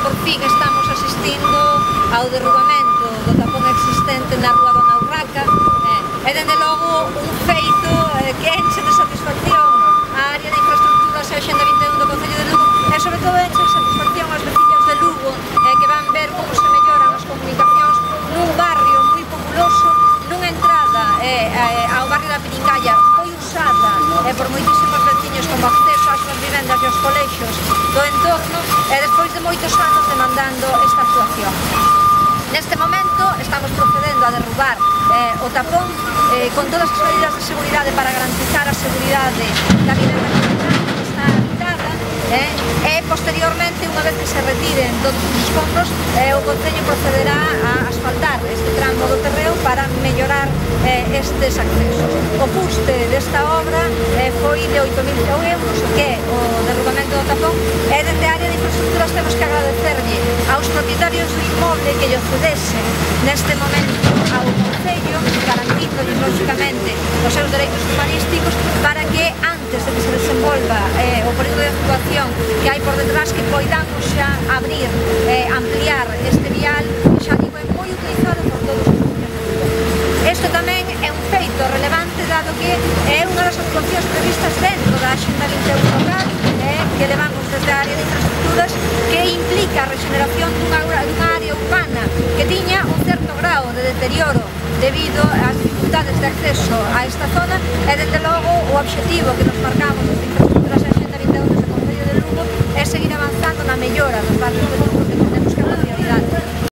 por fin estamos asistindo ao derrubamento do tapón existente na Rúa Dona Urraca, e dende logo un feito que enche de satisfacción a área de infraestructuras e a Axenda 21 do Concello de Lugo, e sobre todo enche de satisfacción as veciñas de Lugo que van ver como se melloran as comunicacións nun barrio moi populoso, nunha entrada ao barrio da Pinicalla moi usada por moitísimos veciños como acceso ás súas vivendas e aos colexios do entorno, e despois de moitos anos demandando esta actuación. Neste momento estamos procedendo a derrubar o tapón con todas as medidas de seguridade para garantizar a seguridade da vivenda que está habitada, e posteriormente, unha vez que se retiren todos os escombros, o Concello procederá a asfaltar este tramo do terreo para mellorar estes accesos. O custe desta obra foi de 8.000 euros, que é o derrubamento do tapón, e dende a área de infraestructuras temos que agradecerlle aos propietarios do inmoble que lle cedesen neste momento ao Concello, garantíndolle, lógicamente, os seus dereitos urbanísticos para que antes de que se desenvolva o período de actuación que hai por detrás, que poidamos xa abrir, ampliar este vial, que xa digo, é moi utilizado por todos os veciños de Lugo. Isto tamén é un feito relevante, dado que é unha das actuacións previstas dentro da Axenda 21 local, que levamos desde a área de infraestructuras, que implica a regeneración dunha área urbana que tiña un certo grau de deterioro debido ás dificultades de acceso a esta zona, e desde logo o obxectivo que nos marcamos desde infraestructuras e Axenda 21 desde o Concello de Lugo é seguir avanzando na mellora dos barrios de Lugo, que entendemos que é unha prioridade.